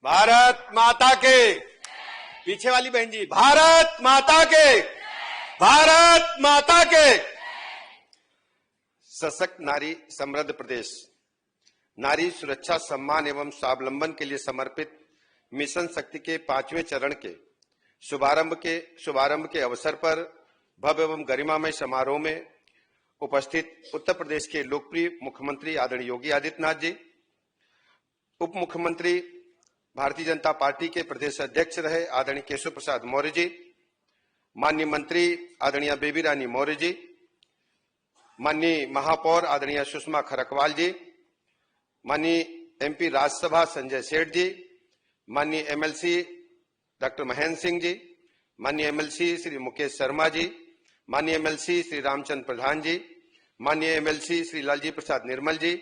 भारत माता के, पीछे वाली बहन जी, भारत माता के, भारत माता के। सशक्त नारी समृद्ध प्रदेश नारी सुरक्षा, सम्मान एवं स्वावलंबन के लिए समर्पित मिशन शक्ति के 5वें चरण के शुभारंभ के अवसर पर भव्य एवं गरिमामय समारोह में उपस्थित उत्तर प्रदेश के लोकप्रिय मुख्यमंत्री आदरणीय योगी आदित्यनाथ जी, उप मुख्यमंत्री भारतीय जनता पार्टी के प्रदेश अध्यक्ष रहे आदरणीय केशव प्रसाद मौर्य जी, माननीय मंत्री आदरणीय बेबी रानी मौर्य जी, माननीय महापौर आदरणीय सुषमा खरकवाल जी, माननीय एमपी राज्यसभा संजय सेठ जी, माननीय एमएलसी डॉक्टर महेंद्र सिंह जी, माननीय एमएलसी श्री मुकेश शर्मा जी, माननीय एमएलसी श्री रामचंद्र प्रधान जी, माननीय एमएलसी श्री लालजी प्रसाद निर्मल जी,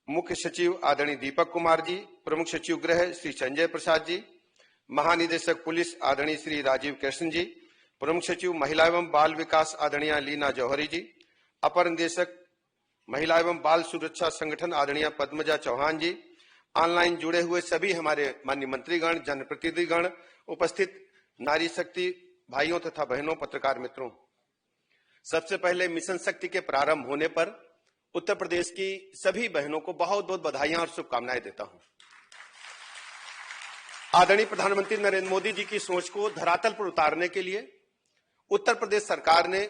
मुख्य सचिव आदरणीय दीपक कुमार जी, प्रमुख सचिव गृह श्री संजय प्रसाद जी, महानिदेशक पुलिस आदरणीय श्री राजीव कृष्ण जी, प्रमुख सचिव महिला एवं बाल विकास आदरणीय लीना जौहरी जी, अपर निदेशक महिला एवं बाल सुरक्षा संगठन आदरणीय पद्मजा चौहान जी, ऑनलाइन जुड़े हुए सभी हमारे माननीय मंत्रीगण, जनप्रतिनिधिगण, उपस्थित नारी शक्ति भाइयों तथा बहनों, पत्रकार मित्रों, सबसे पहले मिशन शक्ति के प्रारंभ होने पर उत्तर प्रदेश की सभी बहनों को बहुत बहुत बधाइयां और शुभकामनाएं देता हूं। आदरणीय प्रधानमंत्री नरेंद्र मोदी जी की सोच को धरातल पर उतारने के लिए उत्तर प्रदेश सरकार ने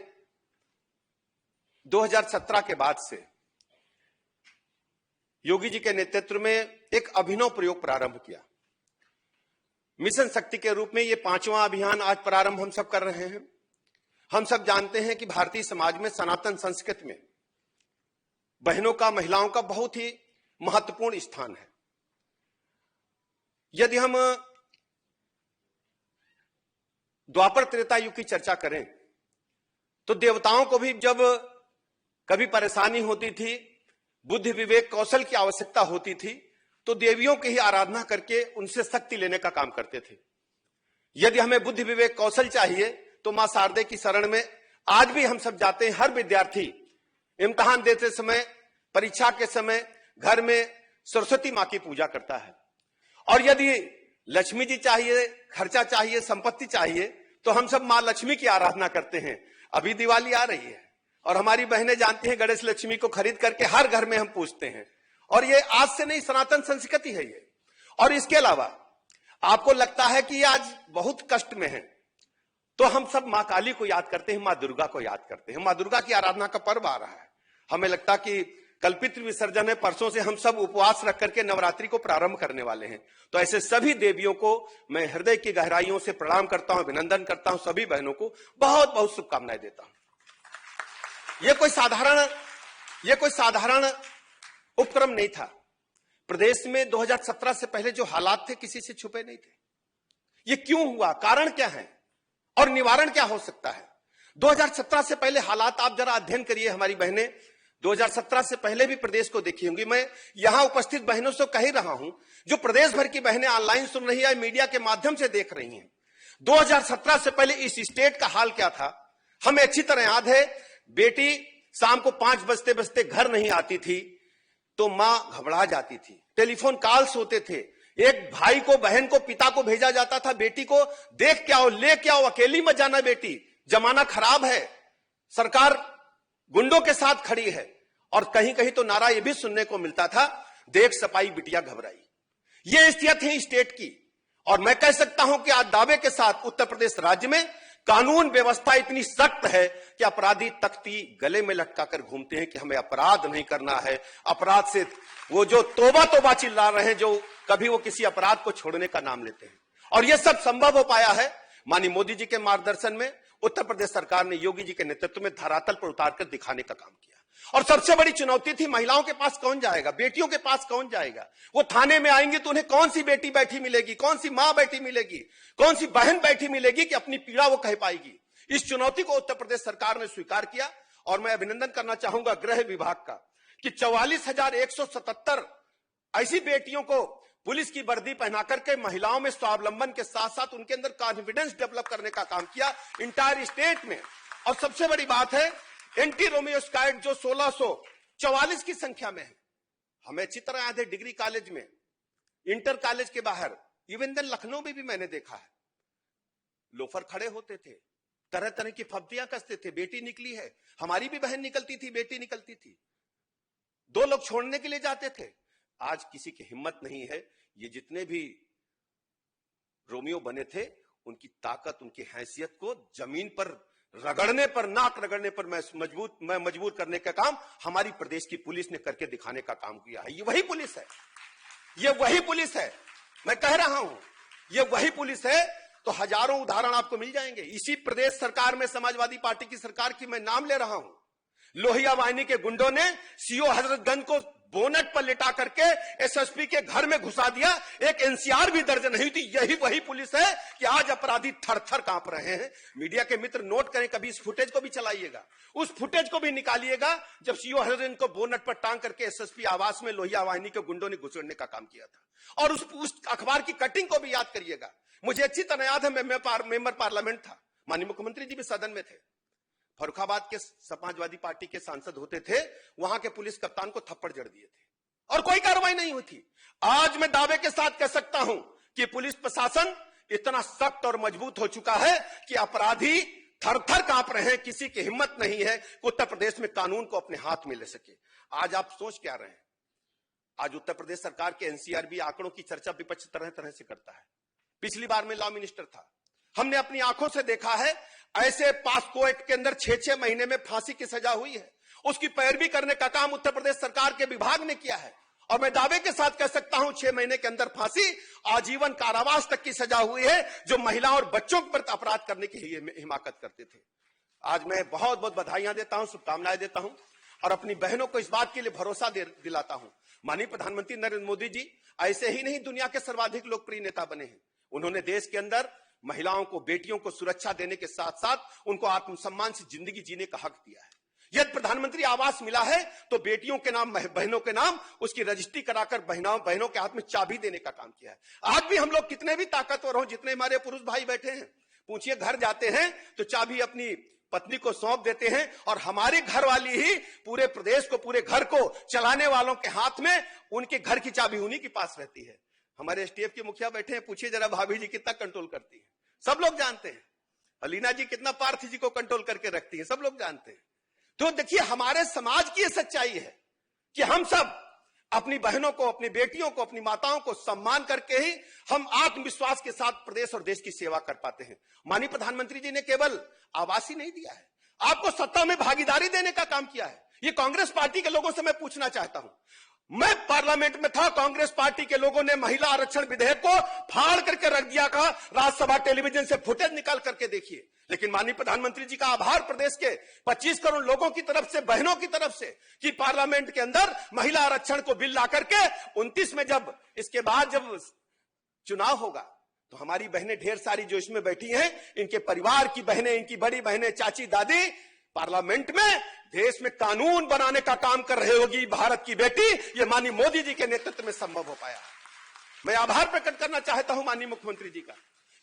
2017 के बाद से योगी जी के नेतृत्व में एक अभिनव प्रयोग प्रारंभ किया। मिशन शक्ति के रूप में ये 5वां अभियान आज प्रारंभ हम सब कर रहे हैं। हम सब जानते हैं कि भारतीय समाज में, सनातन संस्कृति में बहनों का, महिलाओं का बहुत ही महत्वपूर्ण स्थान है। यदि हम द्वापर त्रेता युग की चर्चा करें तो देवताओं को भी जब कभी परेशानी होती थी, बुद्धि विवेक कौशल की आवश्यकता होती थी, तो देवियों की ही आराधना करके उनसे शक्ति लेने का काम करते थे। यदि हमें बुद्धि विवेक कौशल चाहिए तो मां शारदे की शरण में आज भी हम सब जाते हैं। हर विद्यार्थी इम्तिहान देते समय, परीक्षा के समय घर में सरस्वती मां की पूजा करता है। और यदि लक्ष्मी जी चाहिए, खर्चा चाहिए, संपत्ति चाहिए, तो हम सब मां लक्ष्मी की आराधना करते हैं। अभी दिवाली आ रही है और हमारी बहनें जानती हैं, गणेश लक्ष्मी को खरीद करके हर घर में हम पूजते हैं। और ये आज से नहीं, सनातन संस्कृति है ये। और इसके अलावा आपको लगता है कि ये आज बहुत कष्ट में है, तो हम सब मां काली को याद करते हैं, मां दुर्गा को याद करते हैं। मां दुर्गा की आराधना का पर्व आ रहा है। हमें लगता कि कल पितृ विसर्जन है, परसों से हम सब उपवास रख करके नवरात्रि को प्रारंभ करने वाले हैं। तो ऐसे सभी देवियों को मैं हृदय की गहराइयों से प्रणाम करता हूं, अभिनंदन करता हूं। सभी बहनों को बहुत बहुत शुभकामनाएं देता हूं। ये कोई साधारण उपक्रम नहीं था। प्रदेश में 2017 से पहले जो हालात थे, किसी से छुपे नहीं थे। ये क्यों हुआ, कारण क्या है और निवारण क्या हो सकता है? 2017 से पहले हालात आप जरा अध्ययन करिए। हमारी बहनें 2017 से पहले भी प्रदेश को देखी होंगी। मैं यहां उपस्थित बहनों से कह ही रहा हूं, जो प्रदेश भर की बहनें ऑनलाइन सुन रही है, मीडिया के माध्यम से देख रही हैं। 2017 से पहले इस स्टेट का हाल क्या था, हमें अच्छी तरह याद है। बेटी शाम को 5 बजते बजते घर नहीं आती थी तो मां घबरा जाती थी। टेलीफोन कॉल्स होते थे। एक भाई को, बहन को, पिता को भेजा जाता था, बेटी को देख के आओ, ले के आओ, अकेली मत जाना बेटी, जमाना खराब है, सरकार गुंडों के साथ खड़ी है। और कहीं कहीं तो नारा यह भी सुनने को मिलता था, देख सपाई बिटिया घबराई। यह स्थिति थी स्टेट की। और मैं कह सकता हूं कि आज दावे के साथ उत्तर प्रदेश राज्य में कानून व्यवस्था इतनी सख्त है कि अपराधी तख्ती गले में लटकाकर घूमते हैं कि हमें अपराध नहीं करना है। अपराध से वो जो तोबा तोबा चिल्ला रहे हैं, जो कभी वो किसी अपराध को छोड़ने का नाम लेते हैं। और यह सब संभव हो पाया है माननीय मोदी जी के मार्गदर्शन में। उत्तर प्रदेश सरकार ने योगी जी के नेतृत्व में धरातल पर उतारकर दिखाने का काम किया। और सबसे बड़ी चुनौती थी, महिलाओं के पास कौन जाएगा, बेटियों के पास कौन जाएगा? वो थाने में आएंगे तो उन्हें कौन सी बेटी बैठी मिलेगी, कौन सी मां बैठी मिलेगी, कौन सी बहन बैठी मिलेगी कि अपनी पीड़ा वो कह पाएगी? इस चुनौती को उत्तर प्रदेश सरकार ने स्वीकार किया। और मैं अभिनंदन करना चाहूंगा गृह विभाग का कि 44,177 ऐसी बेटियों को पुलिस की वर्दी पहना करके महिलाओं में स्वावलंबन के साथ साथ उनके अंदर कॉन्फिडेंस डेवलप करने का काम किया इंटायर स्टेट में। और सबसे बड़ी बात है, एंटी रोमियो स्क्वाड जो 1644 की संख्या में है। हमें अच्छी तरह याद है, डिग्री कॉलेज में इंटर कॉलेज के बाहर, इवन देन लखनऊ में भी मैंने देखा है, लोफर खड़े होते थे, तरह तरह की फब्तियां कसते थे, बेटी निकली है, हमारी भी बहन निकलती थी, बेटी निकलती थी, 2 लोग छोड़ने के लिए जाते थे। आज किसी की हिम्मत नहीं है। ये जितने भी रोमियो बने थे, उनकी ताकत, उनकी हैसियत को जमीन पर रगड़ने पर, नाक रगड़ने पर मैं मजबूर करने का काम हमारी प्रदेश की पुलिस ने करके दिखाने का काम किया है। ये वही पुलिस है, ये वही पुलिस है, मैं कह रहा हूं, ये वही पुलिस है। तो हजारों उदाहरण आपको मिल जाएंगे। इसी प्रदेश सरकार में, समाजवादी पार्टी की सरकार की मैं नाम ले रहा हूं, लोहिया वाहिनी के गुंडों ने सीओ हजरतगंज को बोनट पर लिटा करके एसएसपी के घर में घुसा दिया, एक एनसीआर भी दर्ज नहीं थी। यही वही पुलिस है कि आज अपराधी थर थर कांप रहे हैं। मीडिया के मित्र नोट करें, कभी इस फुटेज को भी चलाइएगा, उस फुटेज को भी निकालिएगा जब सीओ हजरतगंज को बोनट पर टांग करके एसएसपी आवास में लोहिया वाहिनी के गुंडों ने घुसड़ने का काम किया था। और उस अखबार की कटिंग को भी याद करिएगा। मुझे अच्छी तरह याद है, मैं मेंबर पार्लियामेंट था, माननीय मुख्यमंत्री जी भी सदन में थे, फर्रुखाबाद के समाजवादी पार्टी के सांसद होते थे, वहां के पुलिस कप्तान को थप्पड़ जड़ दिए थे और कोई कार्रवाई नहीं हुई थी। आज मैं दावे के साथ कह सकता हूं कि पुलिस प्रशासन इतना सख्त और मजबूत हो चुका है कि अपराधी थर थर कांप रहे हैं। किसी की हिम्मत नहीं है कि उत्तर प्रदेश में कानून को अपने हाथ में ले सके। आज आप सोच क्या रहे हैं? आज उत्तर प्रदेश सरकार के एनसीआरबी आंकड़ों की चर्चा विपक्ष तरह तरह से करता है। पिछली बार मैं लॉ मिनिस्टर था, हमने अपनी आंखों से देखा है, ऐसे पास्को एक्ट के अंदर 6-6 महीने में फांसी की सजा हुई है। उसकी पैरवी करने का काम उत्तर प्रदेश सरकार के विभाग ने किया है और मैं दावे के साथ कह सकता हूं 6 महीने के अंदर फांसी, आजीवन कारावास तक की सजा हुई है, जो महिला और बच्चों पर अपराध करने की हिमाकत करते थे। आज मैं बहुत बहुत बधाइयां देता हूं, शुभकामनाएं देता हूं और अपनी बहनों को इस बात के लिए भरोसा दिलाता हूं। माननीय प्रधानमंत्री नरेंद्र मोदी जी ऐसे ही नहीं दुनिया के सर्वाधिक लोकप्रिय नेता बने हैं। उन्होंने देश के अंदर महिलाओं को, बेटियों को सुरक्षा देने के साथ साथ उनको आत्मसम्मान से जिंदगी जीने का हक दिया है। यदि प्रधानमंत्री आवास मिला है तो बेटियों के नाम, बहनों के नाम उसकी रजिस्ट्री कराकर बहनों के हाथ में चाबी देने का काम किया है। आज भी हम लोग कितने भी ताकतवर हों, जितने हमारे पुरुष भाई बैठे हैं, पूछिए, घर जाते हैं तो चाबी अपनी पत्नी को सौंप देते हैं और हमारी घरवाली ही पूरे प्रदेश को, पूरे घर को चलाने वालों के हाथ में उनके घर की चाबी उन्हीं के पास रहती है। हमारे एसटीएफ के मुखिया बैठे हैं, पूछिए जरा भाभी जी कितना कंट्रोल करती है, सब लोग जानते हैं। अलीना जी कितना पार्थी जी को कंट्रोल करके रखती है, सब लोग जानते हैं। तो देखिए, हमारे समाज की यह सच्चाई है कि हम सब अपनी बहनों को, अपनी बेटियों को, अपनी माताओं को सम्मान करके ही हम आत्मविश्वास के साथ प्रदेश और देश की सेवा कर पाते हैं। माननीय प्रधानमंत्री जी ने केवल आवास ही नहीं दिया है, आपको सत्ता में भागीदारी देने का काम किया है। ये कांग्रेस पार्टी के लोगों से मैं पूछना चाहता हूं, मैं पार्लियामेंट में था, कांग्रेस पार्टी के लोगों ने महिला आरक्षण विधेयक को फाड़ करके रख दिया था, राज्यसभा टेलीविजन से फुटेज निकाल करके देखिए। लेकिन माननीय प्रधानमंत्री जी का आभार प्रदेश के 25 करोड़ लोगों की तरफ से, बहनों की तरफ से, कि पार्लियामेंट के अंदर महिला आरक्षण को बिल ला करके 29 में जब इसके बाद जब चुनाव होगा तो हमारी बहनें ढेर सारी जो इसमें बैठी हैं, इनके परिवार की बहनें, इनकी बड़ी बहनें, चाची, दादी पार्लियामेंट में देश में कानून बनाने का काम कर रहे होगी। भारत की बेटी, ये माननीय मोदी जी के नेतृत्व में संभव हो पाया। मैं आभार प्रकट करना चाहता हूं माननीय मुख्यमंत्री जी का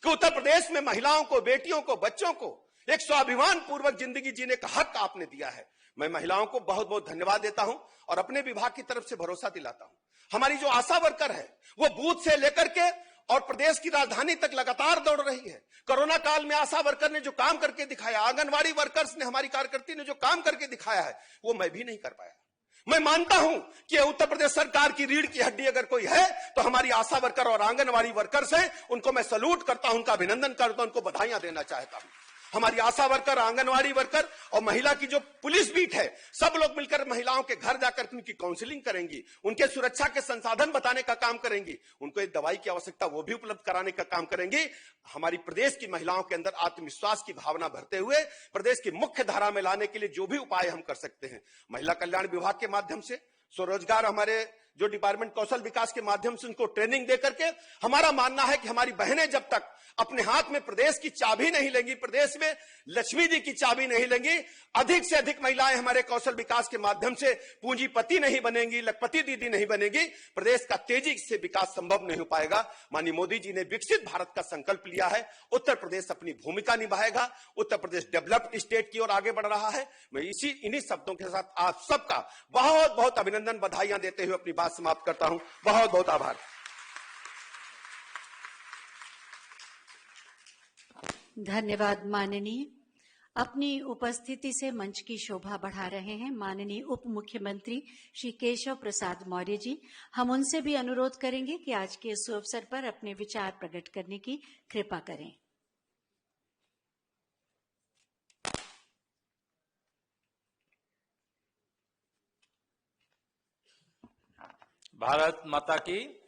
कि उत्तर प्रदेश में महिलाओं को, बेटियों को, बच्चों को एक स्वाभिमान पूर्वक जिंदगी जीने का हक आपने दिया है। मैं महिलाओं को बहुत बहुत धन्यवाद देता हूं और अपने विभाग की तरफ से भरोसा दिलाता हूं। हमारी जो आशा वर्कर है वो बूथ से लेकर के और प्रदेश की राजधानी तक लगातार दौड़ रही है। कोरोना काल में आशा वर्कर ने जो काम करके दिखाया, आंगनवाड़ी वर्कर्स ने, हमारी कार्यकर्ती ने जो काम करके दिखाया है, वो मैं भी नहीं कर पाया। मैं मानता हूं कि उत्तर प्रदेश सरकार की रीढ़ की हड्डी अगर कोई है तो हमारी आशा वर्कर और आंगनवाड़ी वर्कर्स हैं। उनको मैं सैल्यूट करता हूं, उनका अभिनंदन करता हूं, उनको बधाइयां देना चाहता हूं। हमारी आशा वर्कर, आंगनवाड़ी वर्कर और महिला की जो पुलिस बीट है, सब लोग मिलकर महिलाओं के घर जाकर उनकी काउंसलिंग करेंगी, उनके सुरक्षा के संसाधन बताने का काम करेंगी, उनको एक दवाई की आवश्यकता वो भी उपलब्ध कराने का काम करेंगी। हमारी प्रदेश की महिलाओं के अंदर आत्मविश्वास की भावना भरते हुए प्रदेश की मुख्य धारा में लाने के लिए जो भी उपाय हम कर सकते हैं, महिला कल्याण विभाग के माध्यम से, स्वरोजगार, हमारे जो डिपार्टमेंट कौशल विकास के माध्यम से उनको ट्रेनिंग दे करके, हमारा मानना है कि हमारी बहनें जब तक अपने हाथ में प्रदेश की चाबी नहीं लेंगी, प्रदेश में लक्ष्मी जी की चाबी नहीं लेंगी, अधिक से अधिक महिलाएं हमारे कौशल विकास के माध्यम से पूंजीपति नहीं बनेंगी, लखपति दीदी नहीं बनेगी, प्रदेश का तेजी से विकास संभव नहीं हो पाएगा। माननीय मोदी जी ने विकसित भारत का संकल्प लिया है, उत्तर प्रदेश अपनी भूमिका निभाएगा, उत्तर प्रदेश डेवलप्ड स्टेट की ओर आगे बढ़ रहा है। मैं इन्हीं शब्दों के साथ आप सबका बहुत बहुत अभिनंदन, बधाइयां देते हुए अपनी बात समाप्त करता हूं। बहुत बहुत आभार। धन्यवाद माननीय। अपनी उपस्थिति से मंच की शोभा बढ़ा रहे हैं माननीय उप मुख्यमंत्री श्री केशव प्रसाद मौर्य जी। हम उनसे भी अनुरोध करेंगे कि आज के इस अवसर पर अपने विचार प्रकट करने की कृपा करें। भारत माता की।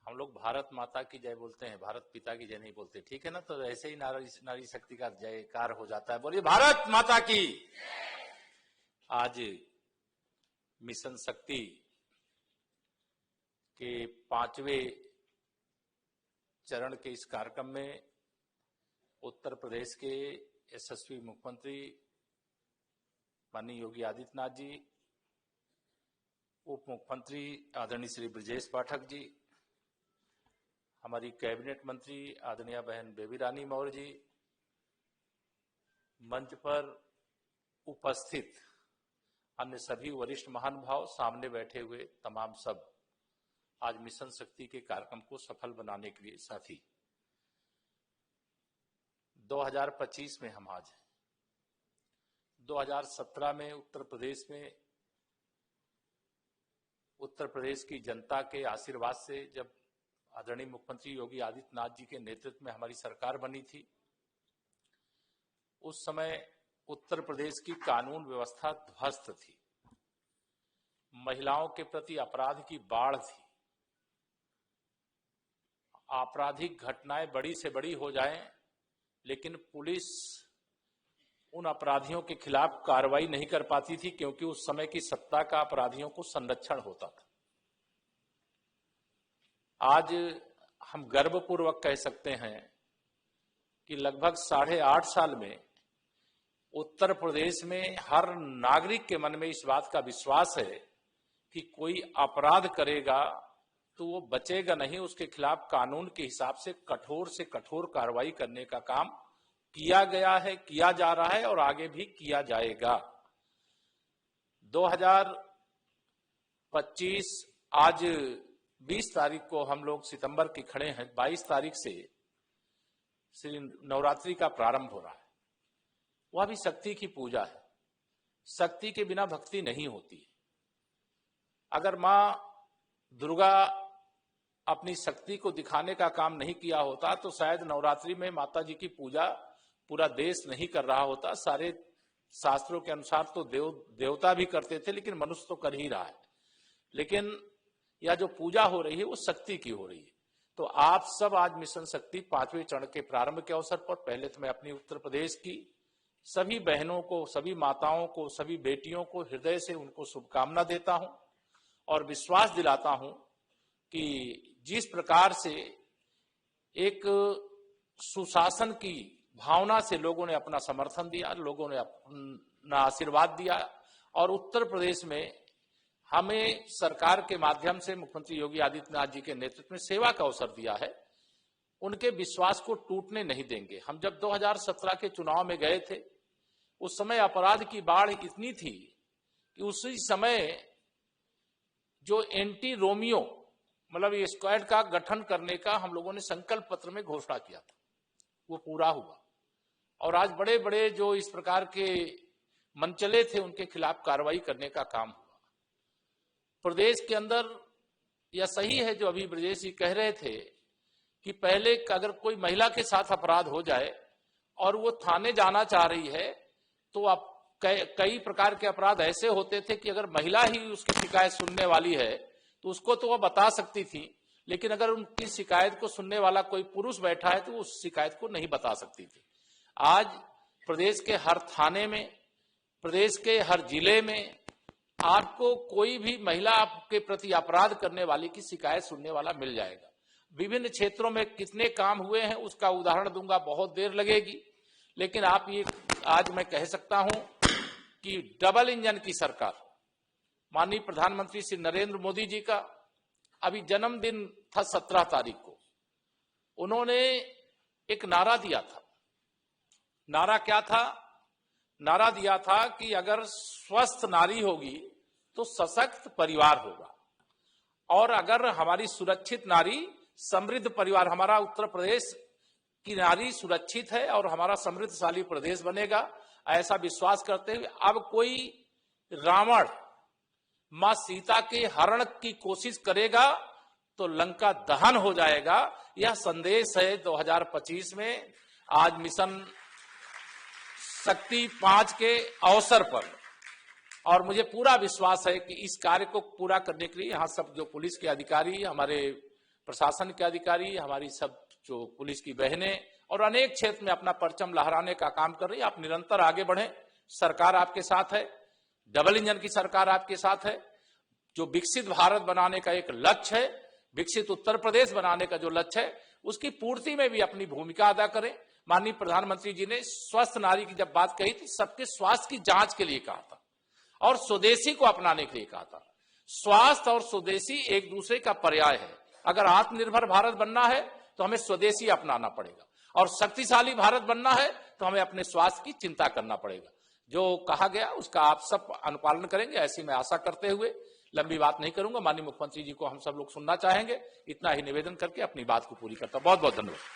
हम लोग भारत माता की जय बोलते हैं, भारत पिता की जय नहीं बोलते, ठीक है ना? तो ऐसे ही नारी शक्ति का जयकार हो जाता है। बोलिए भारत माता की। आज मिशन शक्ति के 5वें चरण के इस कार्यक्रम में उत्तर प्रदेश के यशस्वी मुख्यमंत्री माननीय योगी आदित्यनाथ जी, उप मुख्यमंत्री आदरणीय श्री ब्रजेश पाठक जी, हमारी कैबिनेट मंत्री आदरणीय बहन बेबी रानी मौर्य जी, मंच पर उपस्थित अन्य सभी वरिष्ठ महानुभाव, सामने बैठे हुए तमाम सब, आज मिशन शक्ति के कार्यक्रम को सफल बनाने के लिए साथी। 2025 में हम आज हैं। 2017 में उत्तर प्रदेश की जनता के आशीर्वाद से जब आदरणीय मुख्यमंत्री योगी आदित्यनाथ जी के नेतृत्व में हमारी सरकार बनी थी, उस समय उत्तर प्रदेश की कानून व्यवस्था ध्वस्त थी, महिलाओं के प्रति अपराध की बाढ़ थी। आपराधिक घटनाएं बड़ी से बड़ी हो जाएं, लेकिन पुलिस उन अपराधियों के खिलाफ कार्रवाई नहीं कर पाती थी, क्योंकि उस समय की सत्ता का अपराधियों को संरक्षण होता था। आज हम गर्वपूर्वक कह सकते हैं कि लगभग 8.5 साल में उत्तर प्रदेश में हर नागरिक के मन में इस बात का विश्वास है कि कोई अपराध करेगा तो वो बचेगा नहीं, उसके खिलाफ कानून के हिसाब से कठोर कार्रवाई करने का काम किया गया है, किया जा रहा है और आगे भी किया जाएगा। 2025 आज 20 तारीख को हम लोग सितंबर की खड़े हैं। 22 तारीख से श्री नवरात्रि का प्रारंभ हो रहा है। वह भी शक्ति की पूजा है। शक्ति के बिना भक्ति नहीं होती। अगर मां दुर्गा अपनी शक्ति को दिखाने का काम नहीं किया होता तो शायद नवरात्रि में माता जी की पूजा पूरा देश नहीं कर रहा होता। सारे शास्त्रों के अनुसार तो देवता भी करते थे, लेकिन मनुष्य तो कर ही रहा है। लेकिन यह जो पूजा हो रही है वो शक्ति की हो रही है। तो आप सब आज मिशन शक्ति 5वें चरण के प्रारंभ के अवसर पर पहले तो मैं अपनी उत्तर प्रदेश की सभी बहनों को, सभी माताओं को, सभी बेटियों को हृदय से उनको शुभकामना देता हूं और विश्वास दिलाता हूं कि जिस प्रकार से एक सुशासन की भावना से लोगों ने अपना समर्थन दिया, लोगों ने अपना आशीर्वाद दिया और उत्तर प्रदेश में हमें सरकार के माध्यम से मुख्यमंत्री योगी आदित्यनाथ जी के नेतृत्व में सेवा का अवसर दिया है, उनके विश्वास को टूटने नहीं देंगे। हम जब 2017 के चुनाव में गए थे, उस समय अपराध की बाढ़ इतनी थी कि उसी समय जो एंटी रोमियो मतलब ये स्क्वाड का गठन करने का हम लोगों ने संकल्प पत्र में घोषणा किया था, वो पूरा हुआ। और आज बड़े बड़े जो इस प्रकार के मनचले थे उनके खिलाफ कार्रवाई करने का काम हुआ। प्रदेश के अंदर यह सही है जो अभी ब्रजेश जी कह रहे थे कि पहले अगर कोई महिला के साथ अपराध हो जाए और वो थाने जाना चाह रही है तो अब कई प्रकार के अपराध ऐसे होते थे कि अगर महिला ही उसकी शिकायत सुनने वाली है तो उसको तो वह बता सकती थी, लेकिन अगर उनकी शिकायत को सुनने वाला कोई पुरुष बैठा है तो उस शिकायत को नहीं बता सकती थी। आज प्रदेश के हर थाने में, प्रदेश के हर जिले में आपको कोई भी महिला के प्रति अपराध करने वाली की शिकायत सुनने वाला मिल जाएगा। विभिन्न क्षेत्रों में कितने काम हुए हैं उसका उदाहरण दूंगा, बहुत देर लगेगी, लेकिन आप ये आज मैं कह सकता हूं कि डबल इंजन की सरकार माननीय प्रधानमंत्री श्री नरेंद्र मोदी जी का अभी जन्मदिन था 17 तारीख को। उन्होंने एक नारा दिया था। नारा क्या था? नारा दिया था कि अगर स्वस्थ नारी होगी तो सशक्त परिवार होगा, और अगर हमारी सुरक्षित नारी समृद्ध परिवार। हमारा उत्तर प्रदेश कि नारी सुरक्षित है और हमारा समृद्धशाली प्रदेश बनेगा, ऐसा विश्वास करते हुए अब कोई रावण मां सीता के हरण की कोशिश करेगा तो लंका दहन हो जाएगा। यह संदेश है 2025 में आज मिशन शक्ति 5 के अवसर पर। और मुझे पूरा विश्वास है कि इस कार्य को पूरा करने के लिए यहाँ सब जो पुलिस के अधिकारी, हमारे प्रशासन के अधिकारी, हमारी सब जो पुलिस की बहनें और अनेक क्षेत्र में अपना परचम लहराने का काम कर रही है। आप निरंतर आगे बढ़ें, सरकार आपके साथ है, डबल इंजन की सरकार आपके साथ है। जो विकसित भारत बनाने का एक लक्ष्य है, विकसित उत्तर प्रदेश बनाने का जो लक्ष्य है, उसकी पूर्ति में भी अपनी भूमिका अदा करें। माननीय प्रधानमंत्री जी ने स्वस्थ नारी की जब बात कही थी, सबके स्वास्थ्य की जांच के लिए कहा था और स्वदेशी को अपनाने के लिए कहा था। स्वास्थ्य और स्वदेशी एक दूसरे का पर्याय है। अगर आत्मनिर्भर भारत बनना है तो हमें स्वदेशी अपनाना पड़ेगा और शक्तिशाली भारत बनना है तो हमें अपने स्वास्थ्य की चिंता करना पड़ेगा। जो कहा गया उसका आप सब अनुपालन करेंगे, ऐसी मैं आशा करते हुए लंबी बात नहीं करूंगा। माननीय मुख्यमंत्री जी को हम सब लोग सुनना चाहेंगे। इतना ही निवेदन करके अपनी बात को पूरी करता हूं। बहुत बहुत धन्यवाद।